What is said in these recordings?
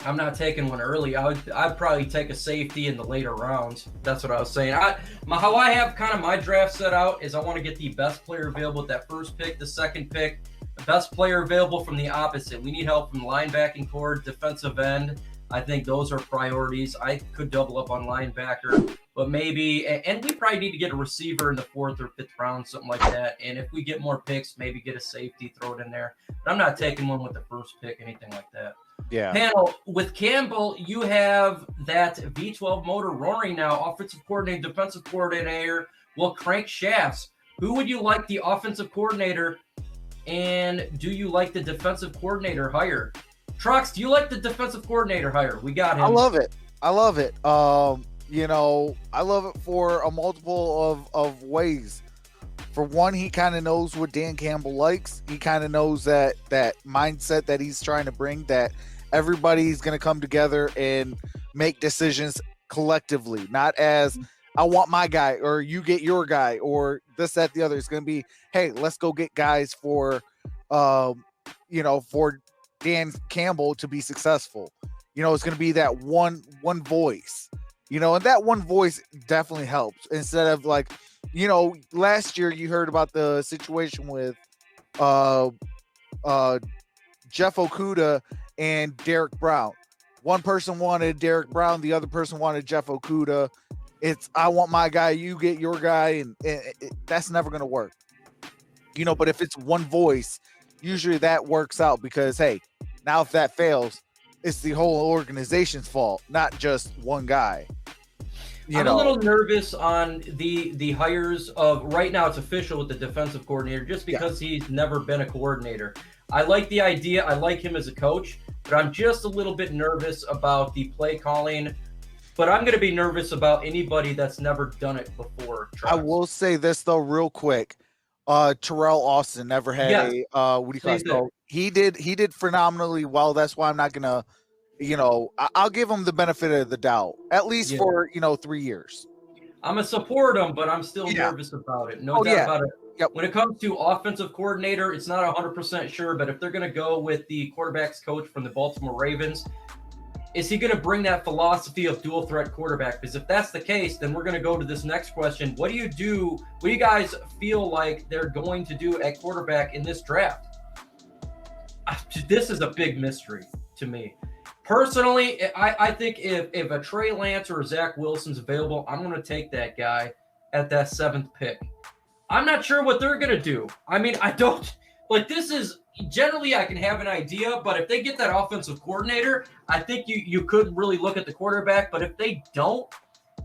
I'm not taking one early. I'd probably take a safety in the later rounds. That's what I was saying. How I have kind of my draft set out is I want to get the best player available at that first pick, the second pick, the best player available from the opposite. We need help from linebacking core, defensive end. I think those are priorities. I could double up on linebacker, but maybe, and we probably need to get a receiver in the 4th or 5th round, something like that. And if we get more picks, maybe get a safety, throw it in there. But I'm not taking one with the first pick, anything like that. Yeah. Panel, with Campbell, you have that V12 motor roaring now. Offensive coordinator, defensive coordinator will crank shafts. Who would you like the offensive coordinator, and do you like the defensive coordinator hire? Trox, do you like the defensive coordinator hire? We got him. I love it. I love it. I love it for a multiple of ways. For one, he kind of knows what Dan Campbell likes. He kind of knows that mindset that he's trying to bring, that everybody's going to come together and make decisions collectively, not as I want my guy or you get your guy or this, that, the other. It's going to be, hey, let's go get guys for Dan Campbell to be successful. It's going to be that one voice, and that one voice definitely helps instead of like, last year you heard about the situation with Jeff Okudah and Derek Brown. One person wanted Derek Brown, the other person wanted Jeff Okudah. It's I want my guy, you get your guy, and that's never going to work. But if it's one voice, usually that works out because, hey, now if that fails, it's the whole organization's fault, not just one guy. I'm a little nervous on the hires of right now. It's official with the defensive coordinator just because he's never been a coordinator. I like the idea. I like him as a coach, but I'm just a little bit nervous about the play calling. But I'm going to be nervous about anybody that's never done it before. I will say this though, real quick. Terrell Austin never had he did phenomenally well. That's why I'm not gonna, I'll give him the benefit of the doubt, at least for 3 years. I'm gonna support him, but I'm still nervous about it. No doubt about it. Yep. When it comes to offensive coordinator, it's not 100% sure, but if they're gonna go with the quarterback's coach from the Baltimore Ravens, is he going to bring that philosophy of dual threat quarterback? Because if that's the case, then we're going to go to this next question. What do you guys feel like they're going to do at quarterback in this draft? This is a big mystery to me. Personally, I think if a Trey Lance or a Zach Wilson's available, I'm going to take that guy at that 7th pick. I'm not sure what they're going to do. I mean, this is generally I can have an idea, but if they get that offensive coordinator, I think you could really look at the quarterback. But if they don't,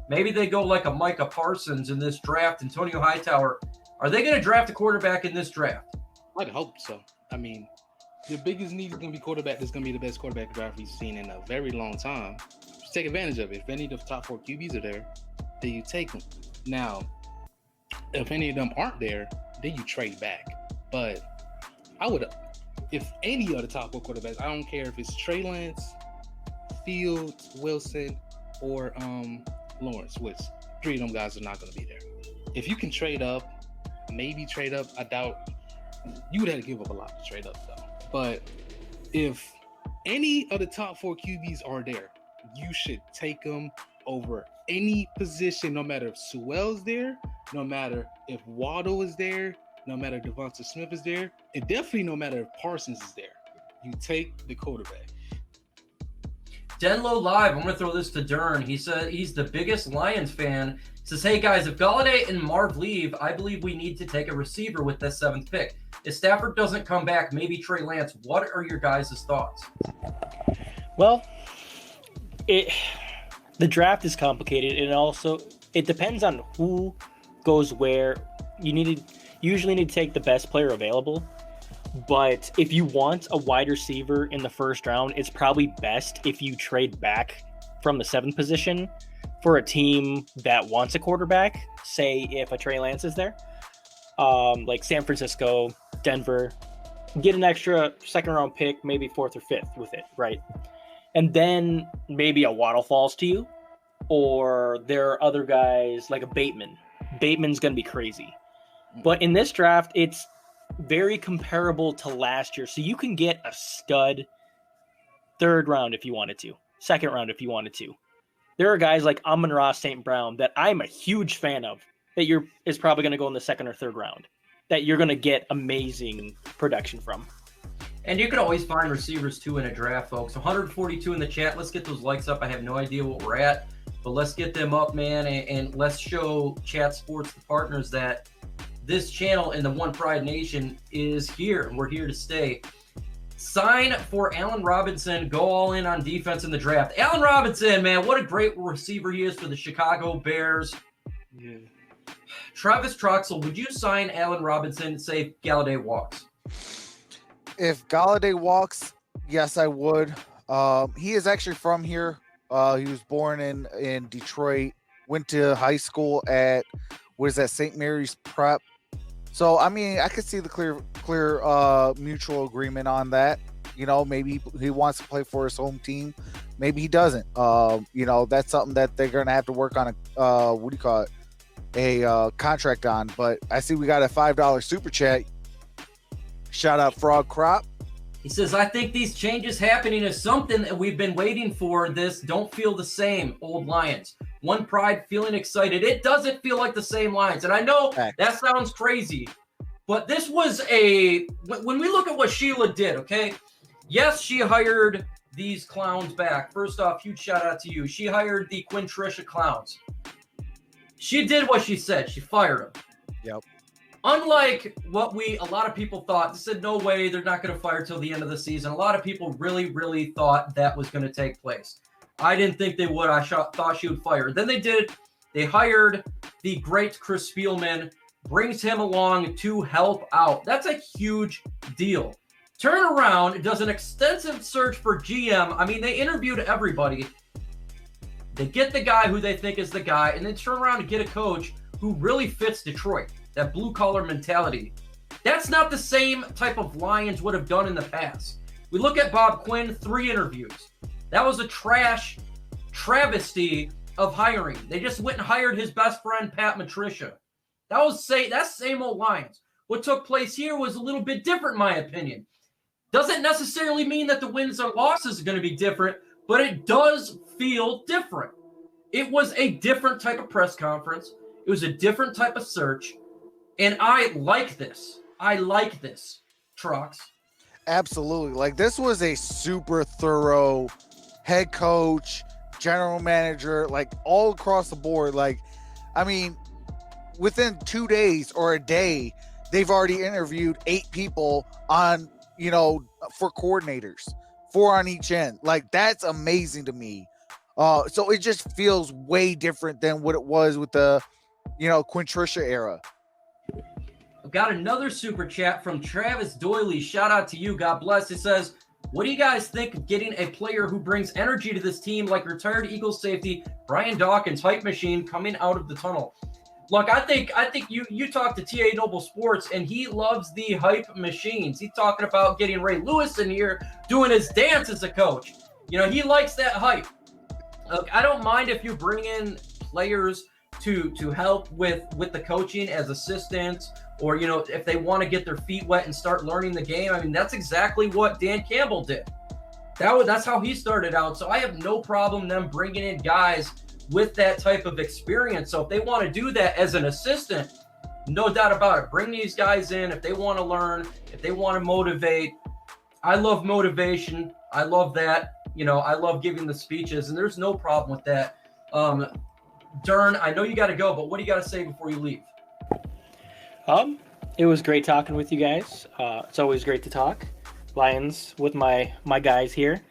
maybe they go like a Micah Parsons in this draft, Antonio Hightower. Are they going to draft a quarterback in this draft? I'd hope so. I mean, the biggest need is going to be quarterback. That's going to be the best quarterback draft we've seen in a very long time. Just take advantage of it. If any of the top 4 QBs are there, then you take them. Now, if any of them aren't there, then you trade back. But I would, if any of the top 4 quarterbacks, I don't care if it's Trey Lance, Fields, Wilson, or Lawrence, which 3 of them guys are not going to be there. If you can trade up, maybe trade up. I doubt you would have to give up a lot to trade up, though. But if any of the top 4 QBs are there, you should take them over any position, no matter if Sewell's there, no matter if Waddle is there, no matter if Devonta Smith is there, and definitely no matter if Parsons is there. You take the quarterback. Denlo Live, I'm going to throw this to Dern. He said he's the biggest Lions fan. He says, hey guys, if Golladay and Marv leave, I believe we need to take a receiver with this 7th pick. If Stafford doesn't come back, maybe Trey Lance. What are your guys' thoughts? Well, the draft is complicated, and also it depends on who goes where. You usually need to take the best player available. But if you want a wide receiver in the 1st round, it's probably best if you trade back from the 7th position for a team that wants a quarterback. Say if a Trey Lance is there, like San Francisco, Denver, get an extra 2nd round pick, maybe 4th or 5th with it, right? And then maybe a Waddle falls to you, or there are other guys like a Bateman. Bateman's going to be crazy. But in this draft, it's very comparable to last year. So you can get a stud third round if you wanted to, second round if you wanted to. There are guys like Amon-Ra St. Brown that I'm a huge fan of that is probably going to go in the second or third round that you're going to get amazing production from. And you can always find receivers too in a draft, folks. 142 in the chat. Let's get those likes up. I have no idea what we're at, but let's get them up, man. And let's show Chat Sports, the partners, that this channel in the One Pride Nation is here, and we're here to stay. Sign for Allen Robinson. Go all in on defense in the draft. Allen Robinson, man, what a great receiver he is for the Chicago Bears. Yeah. Travis Troxel, would you sign Allen Robinson, say Golladay walks? If Golladay walks, yes, I would. He is actually from here. He was born in Detroit, went to high school at, St. Mary's Prep. So, I mean, I could see the clear mutual agreement on that. You know, maybe he wants to play for his home team. Maybe he doesn't. You know, that's something that they're going to have to work on a contract on. But I see we got a $5 super chat. Shout out Frog Crop. He says, I think these changes happening is something that we've been waiting for. This don't feel the same, old Lions. One Pride feeling excited. It doesn't feel like the same Lions. And I know that sounds crazy, but this was when we look at what Sheila did, okay? Yes, she hired these clowns back. First off, huge shout out to you. She hired the Quintricia clowns. She did what she said. She fired them. Yep. Unlike what a lot of people thought, they said, no way, they're not going to fire till the end of the season. A lot of people really, really thought that was going to take place. I didn't think they would. I thought she would fire. Then they did. They hired the great Chris Spielman, brings him along to help out. That's a huge deal. Turn around, does an extensive search for GM. I mean, they interviewed everybody. They get the guy who they think is the guy, and then turn around and get a coach who really fits Detroit. That blue-collar mentality. That's not the same type of Lions would have done in the past. We look at Bob Quinn, 3 interviews. That was a travesty of hiring. They just went and hired his best friend, Pat Matricia. That's same old Lions. What took place here was a little bit different, in my opinion. Doesn't necessarily mean that the wins or losses are going to be different, but it does feel different. It was a different type of press conference. It was a different type of search. And I like this. Trox. Absolutely. Like, this was a super thorough head coach, general manager, like all across the board. Like, I mean, within 2 days or a day, they've already interviewed 8 people on, for coordinators, 4 on each end. Like, that's amazing to me. So it just feels way different than what it was with the, Quintricia era. I've got another super chat from Travis Doyley. Shout out to you. God bless. It says, what do you guys think of getting a player who brings energy to this team like retired Eagles safety Brian Dawkins, hype machine, coming out of the tunnel? Look, I think you talked to TA Noble Sports, and he loves the hype machines. He's talking about getting Ray Lewis in here doing his dance as a coach. He likes that hype. Look, I don't mind if you bring in players to help with the coaching as assistants, or if they want to get their feet wet and start learning the game. I mean, that's exactly what Dan Campbell did. That's how he started out. So I have no problem them bringing in guys with that type of experience. So if they want to do that as an assistant, no doubt about it. Bring these guys in if they want to learn, if they want to motivate. I love motivation. I love that. I love giving the speeches, and there's no problem with that. Dern, I know you got to go, but what do you got to say before you leave? It was great talking with you guys. It's always great to talk Lions with my guys here.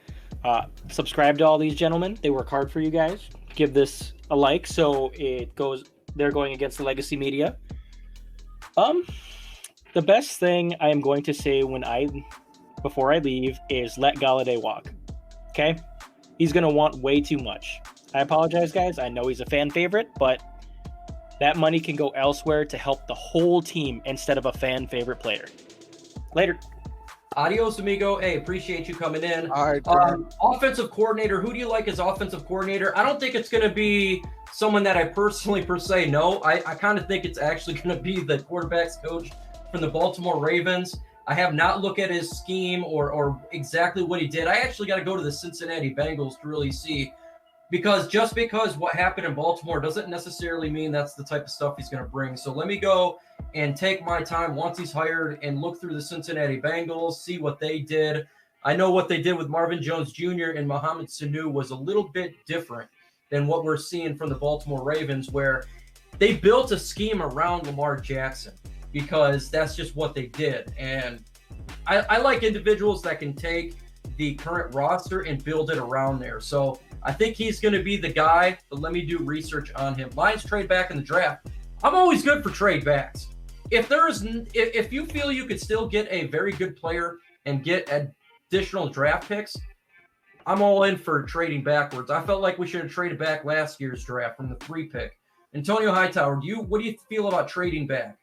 Subscribe to all these gentlemen. They work hard for you guys. Give this a like so they're going against the legacy media. The best thing I am going to say before I leave is let Golladay walk. Okay? He's going to want way too much. I apologize, guys. I know he's a fan favorite, but that money can go elsewhere to help the whole team instead of a fan favorite player. Later. Adios, amigo. Hey, appreciate you coming in. All right. Offensive coordinator. Who do you like as offensive coordinator? I don't think it's going to be someone that I personally per se know. I kind of think it's actually going to be the quarterback's coach from the Baltimore Ravens. I have not looked at his scheme or exactly what he did. I actually got to go to the Cincinnati Bengals to really see, because just because what happened in Baltimore doesn't necessarily mean that's the type of stuff he's going to bring. So let me go and take my time once he's hired and look through the Cincinnati Bengals, see what they did. I know what they did with Marvin Jones Jr. and Mohamed Sanu was a little bit different than what we're seeing from the Baltimore Ravens, where they built a scheme around Lamar Jackson because that's just what they did. And I like individuals that can take the current roster and build it around there. So I think he's going to be the guy, but let me do research on him. Lions trade back in the draft. I'm always good for trade backs. If you feel you could still get a very good player and get additional draft picks, I'm all in for trading backwards. I felt like we should have traded back last year's draft from the 3 pick. Antonio Hightower, what do you feel about trading back?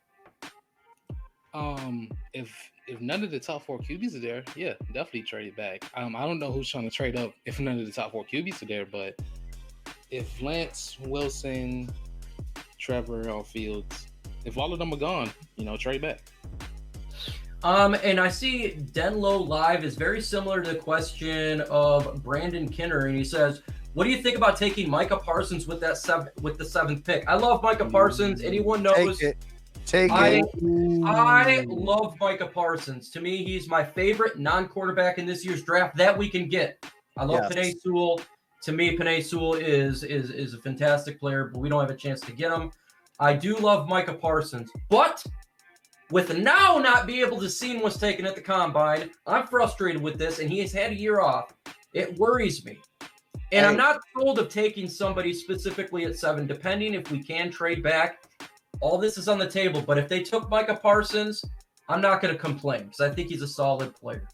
If none of the top 4 QBs are there, yeah, definitely trade it back. I don't know who's trying to trade up if none of the top 4 QBs are there, but if Lance, Wilson, Trevor, or Fields, if all of them are gone, trade back. And I see Denlow Live is very similar to the question of Brandon Kinner, and he says, what do you think about taking Micah Parsons with the 7th pick? I love Micah Parsons. Anyone knows? Take it. I love Micah Parsons. To me, he's my favorite non-quarterback in this year's draft that we can get. I love Penei Sewell. To me, Penei Sewell is a fantastic player, but we don't have a chance to get him. I do love Micah Parsons, but with now not being able to see what's taken at the combine, I'm frustrated with this, and he has had a year off. It worries me. And I'm not sold of taking somebody specifically at 7, depending if we can trade back. All this is on the table, but if they took Micah Parsons, I'm not going to complain because I think he's a solid player.